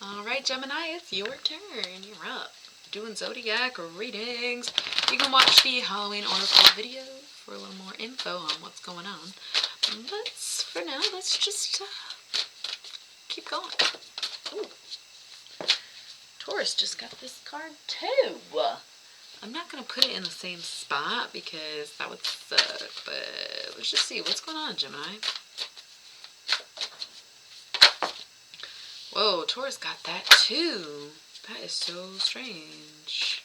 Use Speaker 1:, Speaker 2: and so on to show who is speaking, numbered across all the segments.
Speaker 1: Alright, Gemini, it's your turn. You're up. Doing zodiac readings. You can watch the Halloween Oracle video for a little more info on what's going on. But for now, let's just keep going. Ooh. Taurus just got this card too. I'm not going to put it in the same spot because that would suck, but let's just see what's going on, Gemini. Whoa, Taurus got that too. That is so strange.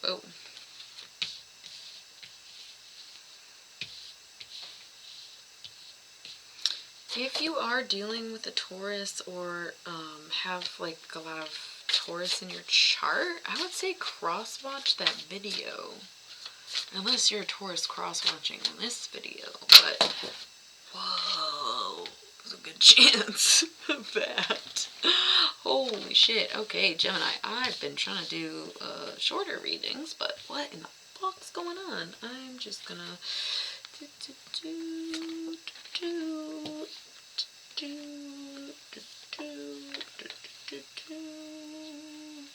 Speaker 1: Whoa. If you are dealing with a Taurus or have like a lot of Taurus in your chart, I would say cross-watch that video. Unless you're a Taurus cross-watching this video, but whoa, there's a good chance of that. Holy shit. Okay, Gemini, I've been trying to do shorter readings, but what in the fuck's going on? I'm just gonna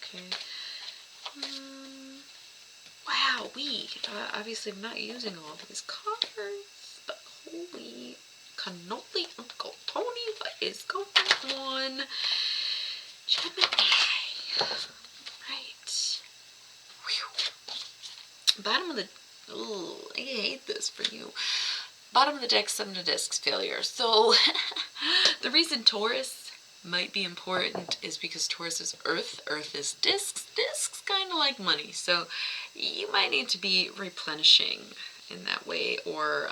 Speaker 1: okay. Wow, obviously I'm not using all of these cards, but holy cannoli, Uncle Tony, what is going on? Gemini. Right. Whew. Bottom of the, I hate this for you. Bottom of the deck, 7 of discs, failure. So the reason Taurus might be important is because Taurus is earth, earth is discs, discs kind of like money, so you might need to be replenishing in that way, or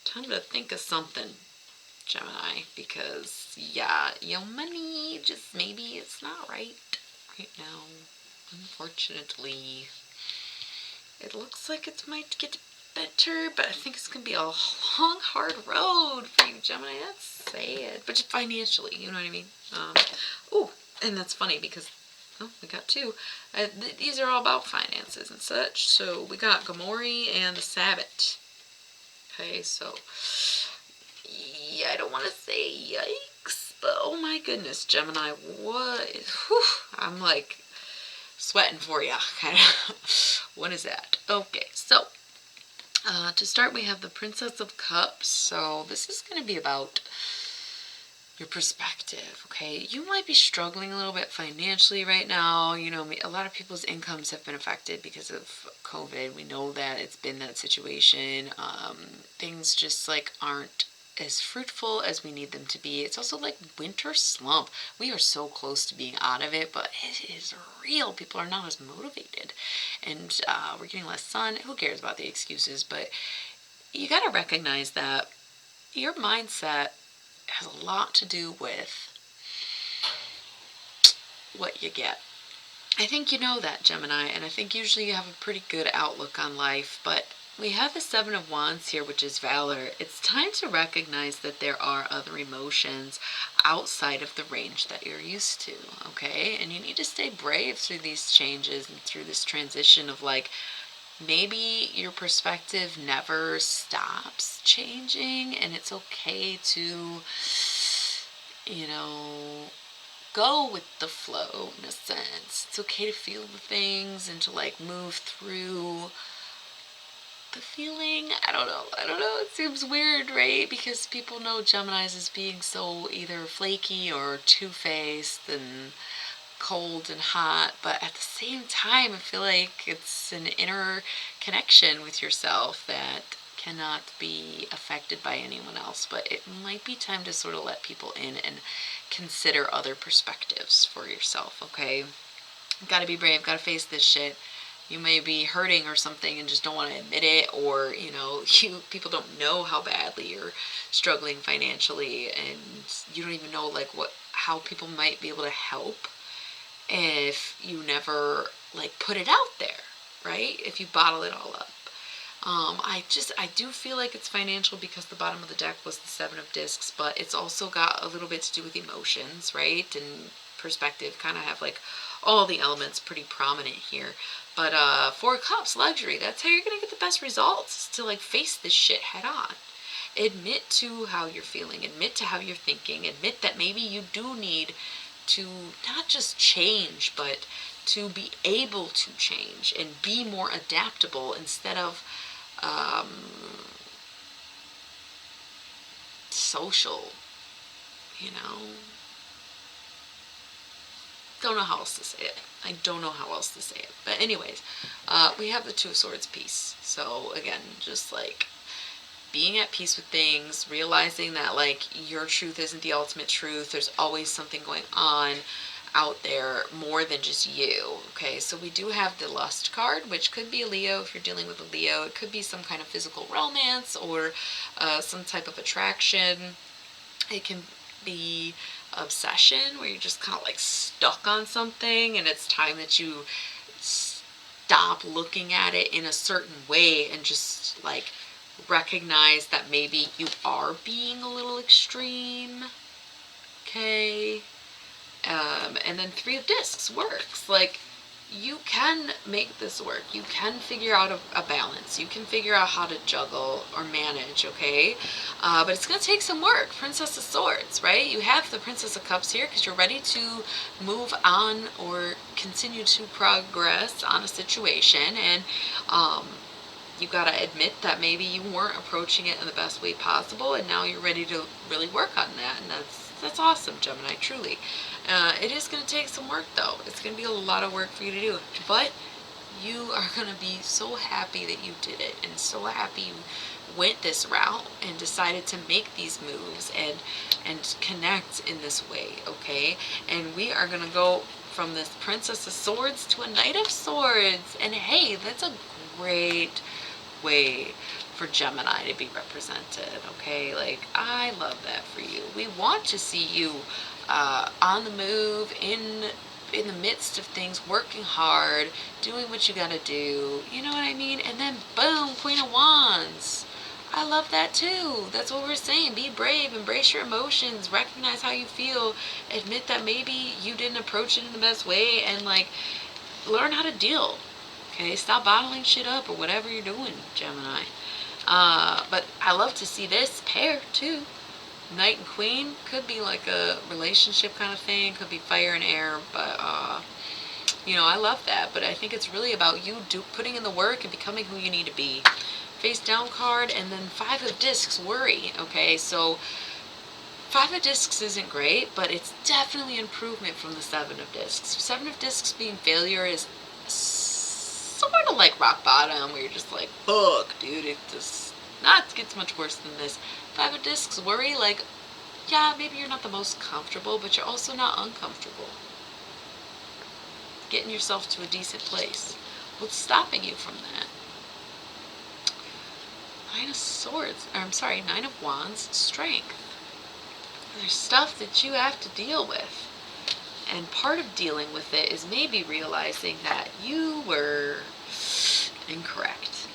Speaker 1: time to think of something, Gemini, because yeah, your money just maybe it's not right now, unfortunately. It looks like it might get better, but I think it's gonna be a long, hard road for you, Gemini. That's sad, but just financially, you know what I mean? Oh, and that's funny because we got two. These are all about finances and such. So we got Gomori and the Sabbath. Okay, so yeah, I don't want to say yikes, but oh my goodness, Gemini, what? Whew, I'm like sweating for you, kind of. What is that? Okay, so to start, we have the Princess of Cups. So this is going to be about your perspective, okay? You might be struggling a little bit financially right now. You know, a lot of people's incomes have been affected because of COVID. We know that it's been that situation. Things just like aren't as fruitful as we need them to be. It's also like winter slump. We are so close to being out of it, but it is real. People are not as motivated, and we're getting less sun. Who cares about the excuses? But you got to recognize that your mindset has a lot to do with what you get. I think you know that, Gemini, and I think usually you have a pretty good outlook on life, but we have the 7 of Wands here, which is valor. It's time to recognize that there are other emotions outside of the range that you're used to, okay? And you need to stay brave through these changes and through this transition of like, maybe your perspective never stops changing, and it's okay to, you know, go with the flow in a sense. It's okay to feel the things and to like move through the feeling. I don't know. It seems weird, right? Because people know Geminis as being so either flaky or two-faced and cold and hot, but at the same time I feel like it's an inner connection with yourself that cannot be affected by anyone else. But it might be time to sort of let people in and consider other perspectives for yourself, okay? Gotta be brave, gotta face this shit. You may be hurting or something and just don't want to admit it, or you know, people don't know how badly you're struggling financially, and you don't even know like how people might be able to help if you never like put it out there, right? If you bottle it all up. I do feel like it's financial because the bottom of the deck was the 7 of discs, but it's also got a little bit to do with emotions, right? And perspective, kind of have like all the elements pretty prominent here. But Four of Cups, luxury, that's how you're going to get the best results, to like face this shit head on. Admit to how you're feeling, admit to how you're thinking, admit that maybe you do need to not just change, but to be able to change and be more adaptable instead of social, you know? Don't know how else to say it. I don't know how else to say it. But anyways, we have the Two of Swords piece. So again, just like being at peace with things, realizing that like your truth isn't the ultimate truth. There's always something going on out there more than just you. Okay, so we do have the Lust card, which could be a Leo if you're dealing with a Leo. It could be some kind of physical romance or some type of attraction. It can be obsession, where you're just kind of like stuck on something and it's time that you stop looking at it in a certain way and just like recognize that maybe you are being a little extreme. Okay. And then Three of Discs works. Like, you can make this work. You can figure out a balance. You can figure out how to juggle or manage, okay? But it's going to take some work. Princess of Swords, right? You have the Princess of Cups here because you're ready to move on or continue to progress on a situation. And you got to admit that maybe you weren't approaching it in the best way possible, and now you're ready to really work on that. And that's awesome, Gemini, truly. It is going to take some work, though. It's going to be a lot of work for you to do. But you are going to be so happy that you did it, and so happy you went this route and decided to make these moves and connect in this way, okay? And we are going to go from this Princess of Swords to a Knight of Swords. And hey, that's a great way for Gemini to be represented, okay? Like, I love that for you. We want to see you on the move, in the midst of things, working hard, doing what you gotta do, you know what I mean? And then boom, Queen of Wands. I love that too. That's what we're saying. Be brave, embrace your emotions, recognize how you feel, admit that maybe you didn't approach it in the best way, and like learn how to deal. Okay, stop bottling shit up or whatever you're doing, Gemini. But I love to see this pair too. Knight and Queen could be like a relationship kind of thing, could be fire and air, but you know, I love that. But I think it's really about you putting in the work and becoming who you need to be. Face down card, and then Five of Discs, worry. Okay, so Five of Discs isn't great, but it's definitely improvement from the Seven of Discs. Seven of Discs being failure is sort of like rock bottom, where you're just like, fuck, dude, it just not gets much worse than this. Five of Discs, worry, like, yeah, maybe you're not the most comfortable, but you're also not uncomfortable. Getting yourself to a decent place. What's stopping you from that? Nine of Swords, or I'm sorry, Nine of Wands, strength. There's stuff that you have to deal with. And part of dealing with it is maybe realizing that you were incorrect.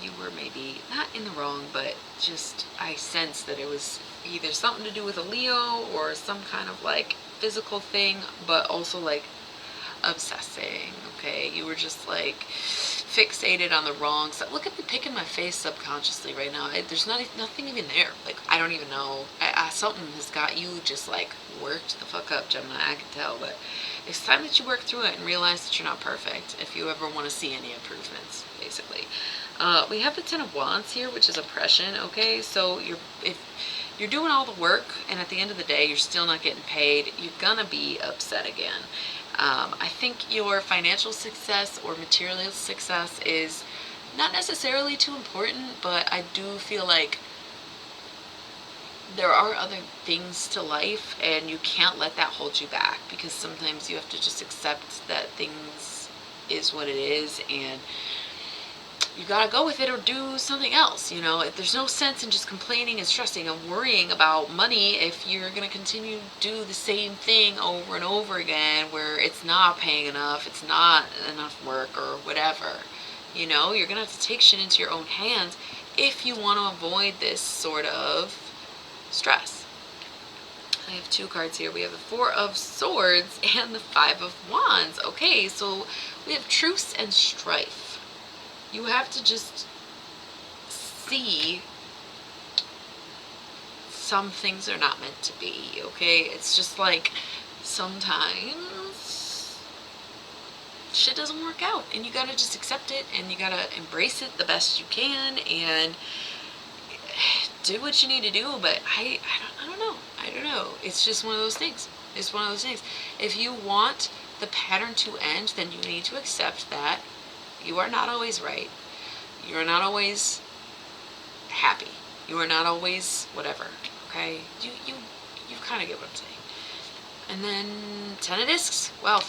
Speaker 1: You were maybe not in the wrong, but just I sense that it was either something to do with a Leo or some kind of like physical thing, but also like obsessing, okay? You were just like fixated on the wrong stuff. Look at me picking my face subconsciously right now. There's nothing even there. Like, I don't even know. Something has got you just like worked the fuck up, Gemini. I can tell, but it's time that you work through it and realize that you're not perfect if you ever want to see any improvements, basically. We have the Ten of Wands here, which is oppression, okay? So if you're doing all the work and at the end of the day you're still not getting paid, you're gonna be upset again. I think your financial success or material success is not necessarily too important, but I do feel like there are other things to life and you can't let that hold you back, because sometimes you have to just accept that things is what it is and you gotta go with it or do something else, you know? There's no sense in just complaining and stressing and worrying about money if you're gonna continue to do the same thing over and over again where it's not paying enough, it's not enough work or whatever. You know, you're gonna have to take shit into your own hands if you want to avoid this sort of stress. I have two cards here. We have the Four of Swords and the Five of Wands. Okay, so we have truce and strife. You have to just see some things are not meant to be, okay? It's just like sometimes shit doesn't work out and you gotta just accept it and you gotta embrace it the best you can and do what you need to do. But I don't know. I don't know. It's just one of those things. It's one of those things. If you want the pattern to end, then you need to accept that you are not always right. You are not always happy. You are not always whatever. Okay? You kind of get what I'm saying. And then Ten of Discs. Well,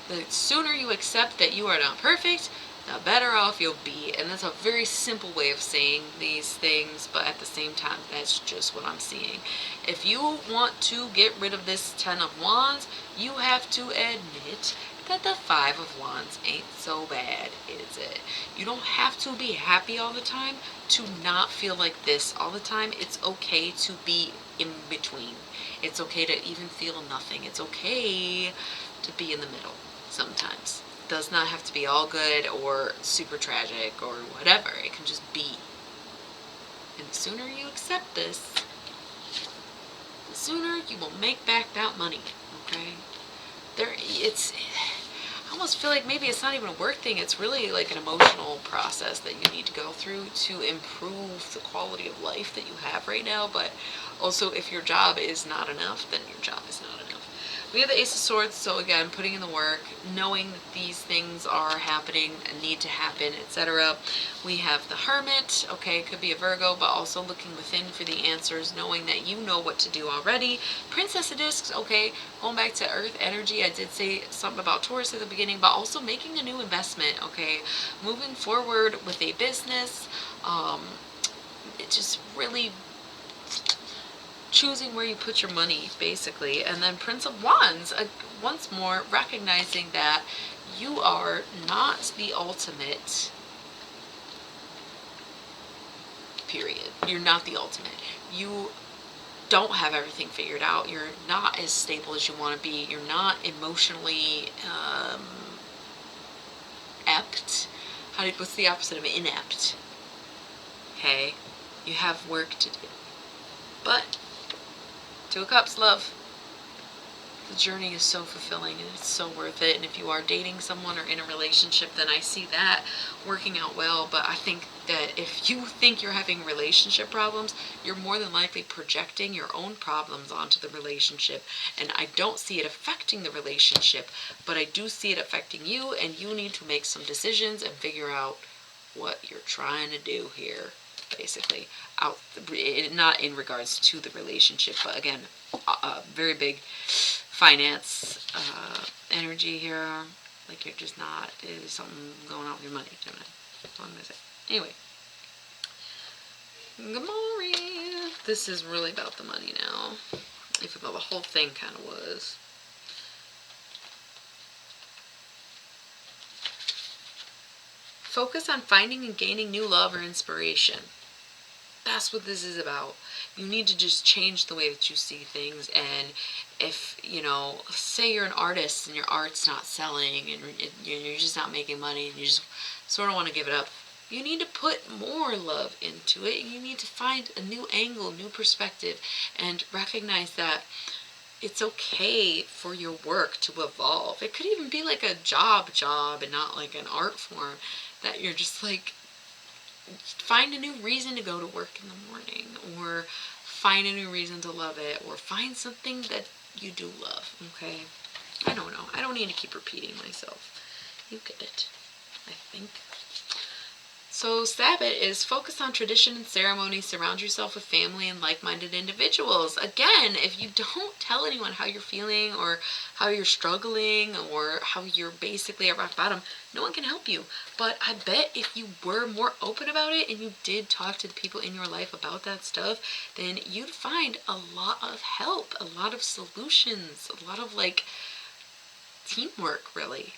Speaker 1: the sooner you accept that you are not perfect, the better off you'll be. And that's a very simple way of saying these things, but at the same time, that's just what I'm seeing. If you want to get rid of this Ten of Wands, you have to admit that the Five of Wands ain't so bad, is it? You don't have to be happy all the time to not feel like this all the time. It's okay to be in between. It's okay to even feel nothing. It's okay to be in the middle sometimes. It does not have to be all good or super tragic or whatever. It can just be. And the sooner you accept this, the sooner you will make back that money, okay? I almost feel like maybe it's not even a work thing. It's really like an emotional process that you need to go through to improve the quality of life that you have right now. But also, if your job is not enough, then your job is not enough. We have the Ace of Swords, so again, putting in the work, knowing that these things are happening and need to happen, etc. We have the Hermit, okay, it could be a Virgo, but also looking within for the answers, knowing that you know what to do already. Princess of Discs, okay, going back to Earth energy, I did say something about Taurus at the beginning, but also making a new investment, okay, moving forward with a business, it just really choosing where you put your money, basically. And then Prince of Wands, once more recognizing that you are not the ultimate, period. You're not the ultimate. You don't have everything figured out. You're not as stable as you want to be. You're not emotionally apt. What's the opposite of inept? Okay, you have work to do. But Two of Cups, love. The journey is so fulfilling and it's so worth it. And if you are dating someone or in a relationship, then I see that working out well. But I think that if you think you're having relationship problems, you're more than likely projecting your own problems onto the relationship. And I don't see it affecting the relationship, but I do see it affecting you, and you need to make some decisions and figure out what you're trying to do here. Basically, not in regards to the relationship, but again, very big finance energy here. Like you're just not, there's something going on with your money, Gemini. That's all I'm gonna say. Anyway, good morning. This is really about the money now, even though the whole thing kind of was. Focus on finding and gaining new love or inspiration. That's what this is about. You need to just change the way that you see things. And if, say you're an artist and your art's not selling and you're just not making money and you just sort of want to give it up, you need to put more love into it. You need to find a new angle, new perspective, and recognize that it's okay for your work to evolve. It could even be like a job and not like an art form, that you're just like, find a new reason to go to work in the morning, or find a new reason to love it, or find something that you do love, okay? I don't know. I don't need to keep repeating myself. You get it, I think. So Sabbath is focus on tradition and ceremony, surround yourself with family and like-minded individuals. Again, if you don't tell anyone how you're feeling or how you're struggling or how you're basically at rock bottom, no one can help you. But I bet if you were more open about it and you did talk to the people in your life about that stuff, then you'd find a lot of help, a lot of solutions, a lot of like teamwork, really.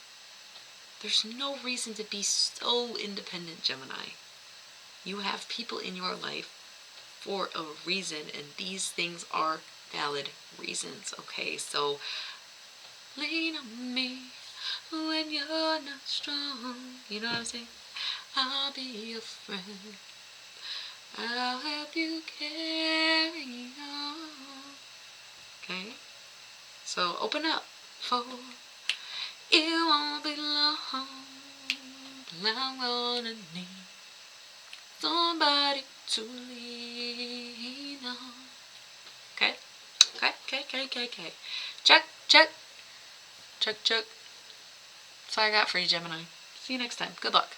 Speaker 1: There's no reason to be so independent, Gemini. You have people in your life for a reason, and these things are valid reasons. Okay, so lean on me when you're not strong. You know what I'm saying? I'll be your friend. I'll help you carry on. Okay? So open up, for it won't be long till I'm gonna need somebody to lean on. Okay? Okay. Check. That's all I got for you, Gemini. See you next time. Good luck.